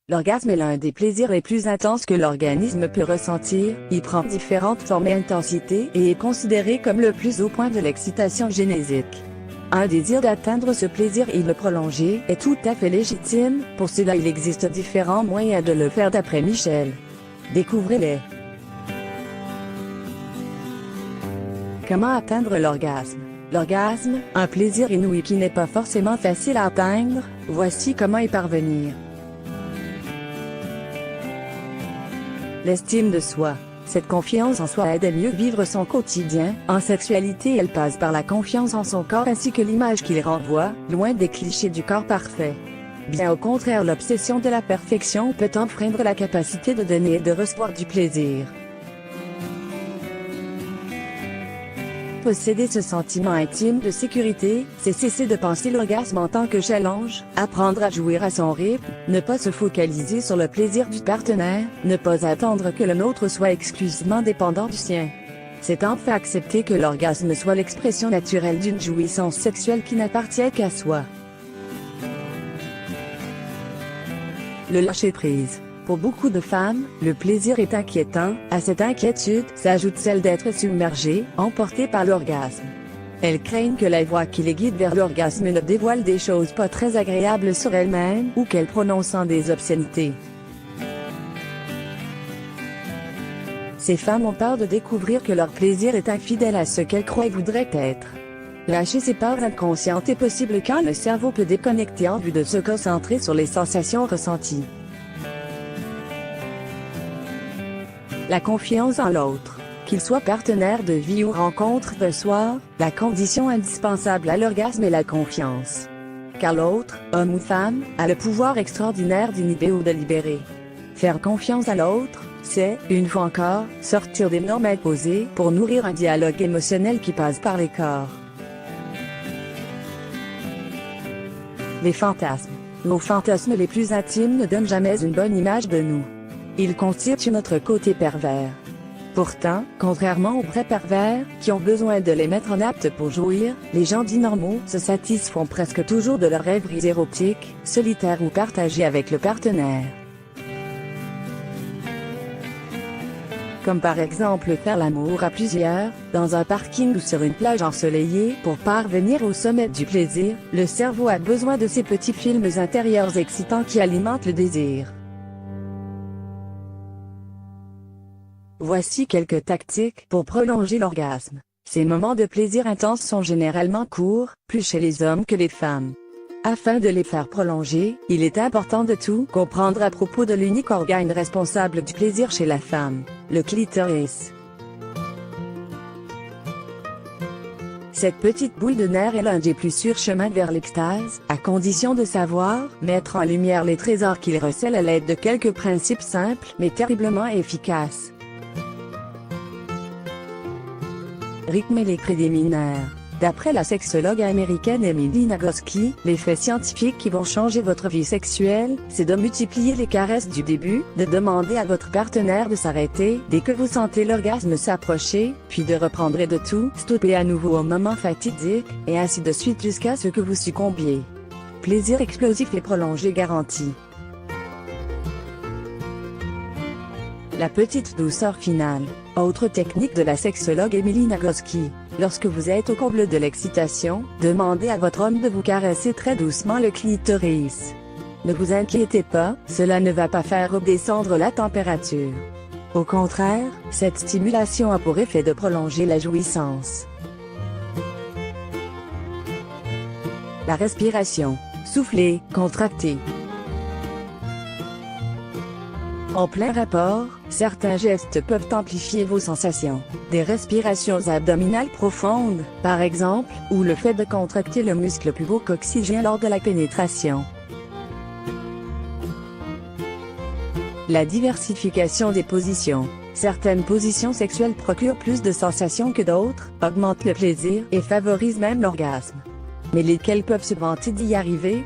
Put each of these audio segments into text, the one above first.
L'orgasme est l'un des plaisirs les plus intenses que l'organisme peut ressentir, il prend différentes formes et intensités et est considéré comme le plus haut point de l'excitation génésique. Un désir d'atteindre ce plaisir et le prolonger est tout à fait légitime, pour cela il existe différents moyens de le faire d'après Michel. Découvrez-les. Comment atteindre l'orgasme? L'orgasme, un plaisir inouï qui n'est pas forcément facile à atteindre, voici comment y parvenir. L'estime de soi. Cette confiance en soi aide à mieux vivre son quotidien. En sexualité, elle passe par la confiance en son corps ainsi que l'image qu'il renvoie, loin des clichés du corps parfait. Bien au contraire, l'obsession de la perfection peut enfreindre la capacité de donner et de recevoir du plaisir. Posséder ce sentiment intime de sécurité, c'est cesser de penser l'orgasme en tant que challenge, apprendre à jouir à son rythme, ne pas se focaliser sur le plaisir du partenaire, ne pas attendre que le nôtre soit exclusivement dépendant du sien. C'est enfin accepter que l'orgasme soit l'expression naturelle d'une jouissance sexuelle qui n'appartient qu'à soi. Le lâcher-prise. Pour beaucoup de femmes, le plaisir est inquiétant. À cette inquiétude s'ajoute celle d'être submergée, emportée par l'orgasme. Elles craignent que la voix qui les guide vers l'orgasme ne dévoile des choses pas très agréables sur elles-mêmes ou qu'elles prononcent des obscénités. Ces femmes ont peur de découvrir que leur plaisir est infidèle à ce qu'elles croient et voudraient être. Lâcher ces peurs inconscientes est possible quand le cerveau peut déconnecter en vue de se concentrer sur les sensations ressenties. La confiance en l'autre. Qu'il soit partenaire de vie ou rencontre de soir, la condition indispensable à l'orgasme est la confiance. Car l'autre, homme ou femme, a le pouvoir extraordinaire d'inhiber ou de libérer. Faire confiance à l'autre, c'est, une fois encore, sortir des normes imposées pour nourrir un dialogue émotionnel qui passe par les corps. Les fantasmes. Nos fantasmes les plus intimes ne donnent jamais une bonne image de nous. Ils constituent notre côté pervers. Pourtant, contrairement aux vrais pervers, qui ont besoin de les mettre en apte pour jouir, les gens dits normaux se satisfont presque toujours de leurs rêveries érotiques, solitaires ou partagées avec le partenaire. Comme par exemple faire l'amour à plusieurs, dans un parking ou sur une plage ensoleillée. Pour parvenir au sommet du plaisir, le cerveau a besoin de ces petits films intérieurs excitants qui alimentent le désir. Voici quelques tactiques pour prolonger l'orgasme. Ces moments de plaisir intense sont généralement courts, plus chez les hommes que les femmes. Afin de les faire prolonger, il est important de tout comprendre à propos de l'unique organe responsable du plaisir chez la femme, le clitoris. Cette petite boule de nerf est l'un des plus sûrs chemins vers l'extase, à condition de savoir mettre en lumière les trésors qu'il recèle à l'aide de quelques principes simples mais terriblement efficaces. Rythmer les préliminaires. D'après la sexologue américaine Emily Nagoski, l'effet scientifique qui vont changer votre vie sexuelle, c'est de multiplier les caresses du début, de demander à votre partenaire de s'arrêter dès que vous sentez l'orgasme s'approcher, puis de reprendre et de tout stopper à nouveau au moment fatidique, et ainsi de suite jusqu'à ce que vous succombiez. Plaisir explosif et prolongé garanti. La petite douceur finale. Autre technique de la sexologue Emily Nagoski. Lorsque vous êtes au comble de l'excitation, demandez à votre homme de vous caresser très doucement le clitoris. Ne vous inquiétez pas, cela ne va pas faire redescendre la température. Au contraire, cette stimulation a pour effet de prolonger la jouissance. La respiration. Souffler, contracter. En plein rapport, certains gestes peuvent amplifier vos sensations. Des respirations abdominales profondes, par exemple, ou le fait de contracter le muscle pubococcygien lors de la pénétration. La diversification des positions. Certaines positions sexuelles procurent plus de sensations que d'autres, augmentent le plaisir et favorisent même l'orgasme. Mais lesquelles peuvent se vanter d'y arriver?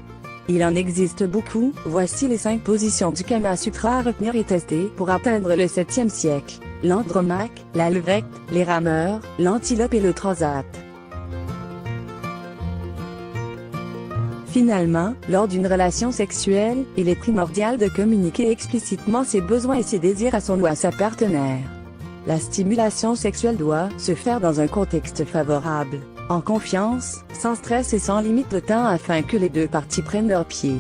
Il en existe beaucoup, voici les 5 positions du Kama Sutra à retenir et tester pour atteindre le 7e siècle. L'Andromaque, la levrette, les rameurs, l'antilope et le transat. Finalement, lors d'une relation sexuelle, il est primordial de communiquer explicitement ses besoins et ses désirs à son ou à sa partenaire. La stimulation sexuelle doit se faire dans un contexte favorable, en confiance, sans stress et sans limite de temps afin que les deux parties prennent leur pied.